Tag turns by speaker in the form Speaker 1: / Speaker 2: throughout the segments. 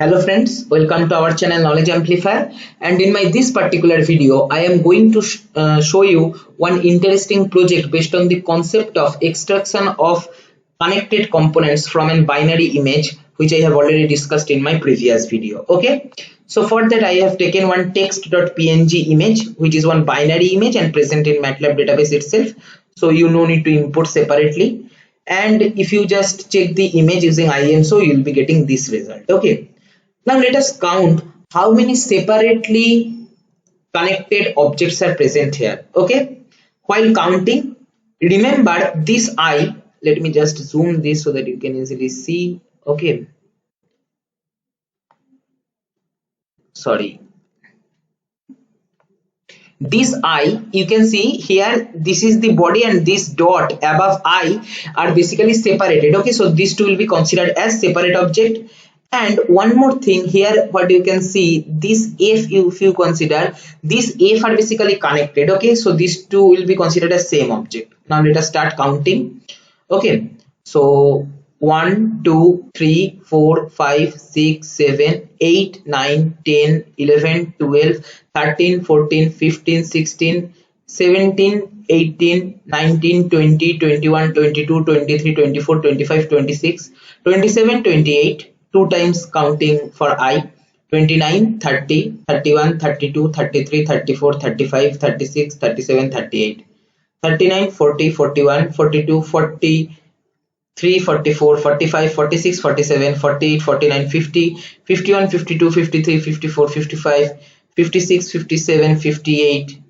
Speaker 1: Hello friends, welcome to our channel Knowledge Amplifier, and in my this particular video I am going to show you one interesting project based on the concept of extraction of connected components from a binary image, which I have already discussed in my previous video. Okay, so for that I have taken one text.png image, which is one binary image and present in MATLAB database itself, so you no need to import separately. And if you just check the image using IMSO, you will be getting this result. Okay, now let us count how many separately connected objects are present here. Okay, while counting, remember this I, let me just zoom this so that you can easily see. Okay, sorry, this I, you can see here, this is the body and this dot above I are basically separated. Okay, so these two will be considered as separate object. And one more thing here, what you can see, this F, if you consider this F are basically connected. Okay, so these two will be considered as same object. Now let us start counting. Okay, so 1 2 3 4 5 6 7 8 9 10 11 12 13 14 15 16 17 18 19 20 21 22 23 24 25 26 27 28, 2 times counting for I, 29 30 31 32 33 34 35 36 37 38, 39 40 41 42 43 44 45 46 47 48 49 50 51 52 53 54 55 56 57 58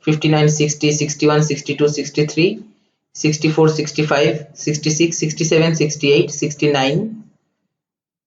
Speaker 1: 59 60 61 62 63 64 65 66 67 68 69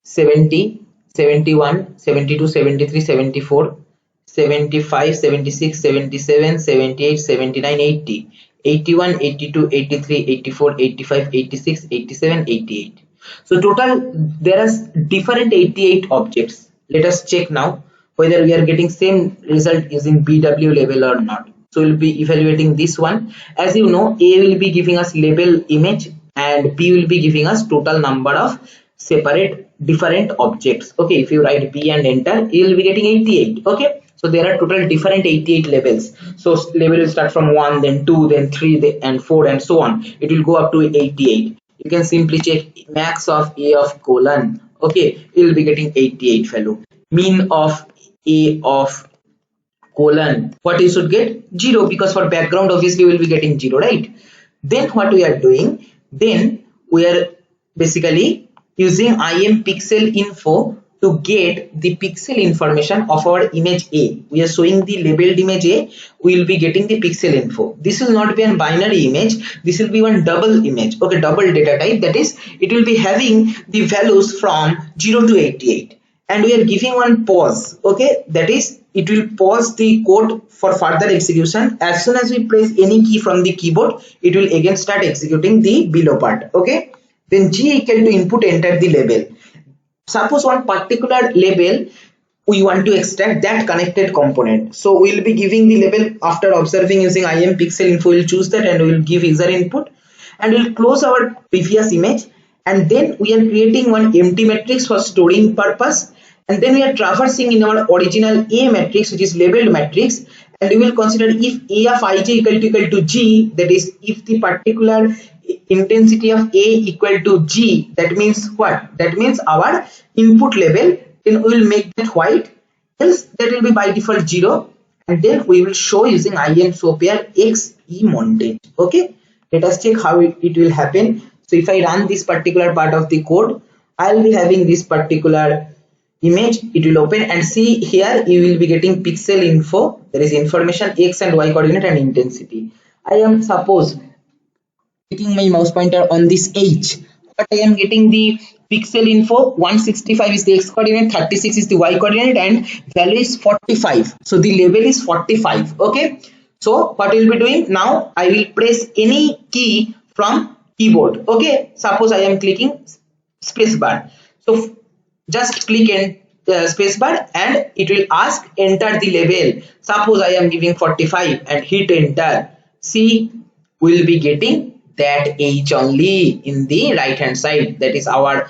Speaker 1: 70 71 72 73 74 75 76 77 78 79 80 81 82 83 84 85 86 87 88. So total there are different 88 objects. Let us check now whether we are getting same result using BW level or not. So we'll be evaluating this one. As you know, A will be giving us label image and B will be giving us total number of separate different objects. Okay, if you write B and enter, you will be getting 88. Okay, so there are total different 88 levels. So level will start from 1, then 2, then 3, and 4, and so on. It will go up to 88. You can simply check max of A of colon. Okay, you will be getting 88 value. Mean of A of colon, what you should get? 0, because for background obviously we will be getting 0, right? Then what we are doing? Then we are basically using IM pixel info to get the pixel information of our image A. We are showing the labeled image A, we will be getting the pixel info. This will not be a binary image, this will be one double image. Okay, double data type, that is it will be having the values from 0 to 88, and we are giving one pause. Okay, that is it will pause the code for further execution. As soon as we press any key from the keyboard, it will again start executing the below part. Okay, then G equal to input, enter the label. Suppose one particular label we want to extract that connected component, so we will be giving the label after observing using IM pixel info. We will choose that and we will give user input, and we will close our previous image, and then we are creating one empty matrix for storing purpose, and then we are traversing in our original A matrix, which is labeled matrix, and we will consider if A of ij equal to G, that is if the particular intensity of A equal to G, that means what? That means our input level, then we will make that white, else that will be by default 0, and then we will show using IM show pair X E montage. Okay, let us check how it will happen. So if I run this particular part of the code, I will be having this particular image, it will open, and see here you will be getting pixel info. There is information X and Y coordinate and intensity. I am suppose taking my mouse pointer on this H, but I am getting the pixel info. 165 is the X coordinate, 36 is the Y coordinate, and value is 45. So the level is 45. Okay, so what we will be doing now, I will press any key from keyboard. Okay, suppose I am clicking space bar, so just click and space bar, and it will ask enter the level. Suppose I am giving 45 and hit enter. See, we will be getting that H only in the right hand side. That is our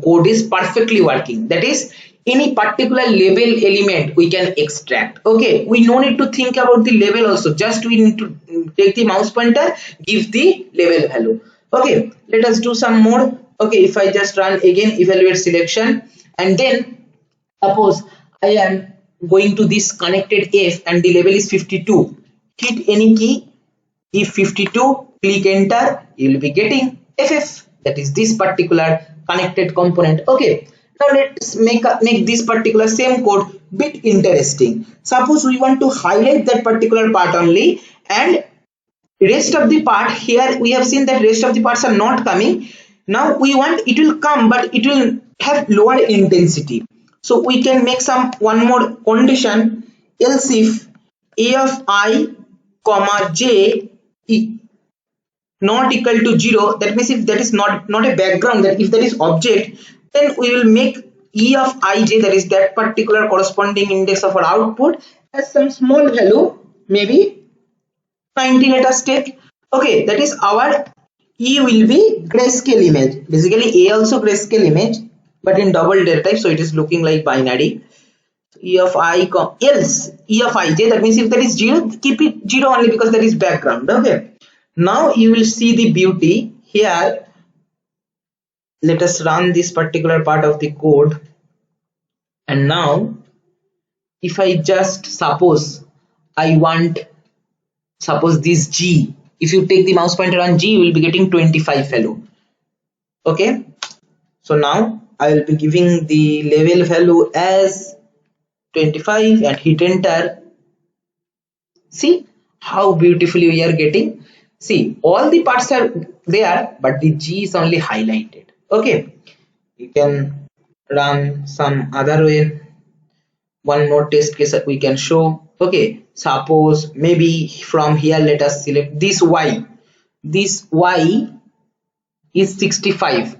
Speaker 1: code is perfectly working. That is any particular label element we can extract. Okay, we no need to think about the label also, just we need to take the mouse pointer, give the label value. Okay, let us do some more. Okay, if I just run again evaluate selection, and then suppose I am going to this connected F and the label is 52, hit any key, give 52, click enter, you will be getting FF, that is this particular connected component. Okay, now let's make this particular same code bit interesting. Suppose we want to highlight that particular part only, and rest of the part, here we have seen that rest of the parts are not coming. Now we want it will come, but it will have lower intensity. So we can make some one more condition, else if a of I comma j not equal to 0, that means if that is not a background, that if that is object, then we will make e of ij, that is that particular corresponding index of our output, as some small value, maybe 90, let us take. Okay, that is our e will be grayscale image. Basically a also grayscale image, but in double data type, so it is looking like binary. E of I else e of ij, that means if that is 0, keep it 0 only because that is background. Okay, now you will see the beauty here. Let us run this particular part of the code, and now if I just suppose I want, suppose this G, if you take the mouse pointer on G, you will be getting 25 value. Okay, so now I will be giving the label value as 25 and hit enter. See how beautifully we are getting. See, all the parts are there, but the G is only highlighted. Okay, you can run some other way. One more test case that we can show. Okay, suppose maybe from here let us select this Y. This Y is 65.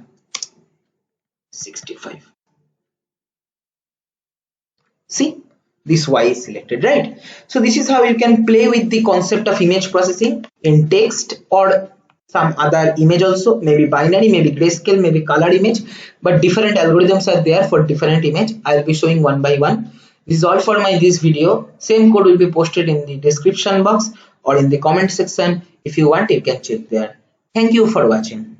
Speaker 1: See, this Y is selected, right? So this is how you can play with the concept of image processing in text or some other image also, maybe binary, maybe grayscale, maybe color image, but different algorithms are there for different image. I'll be showing one by one. This is all for this video. Same code will be posted in the description box or in the comment section. If you want, you can check there. Thank you for watching.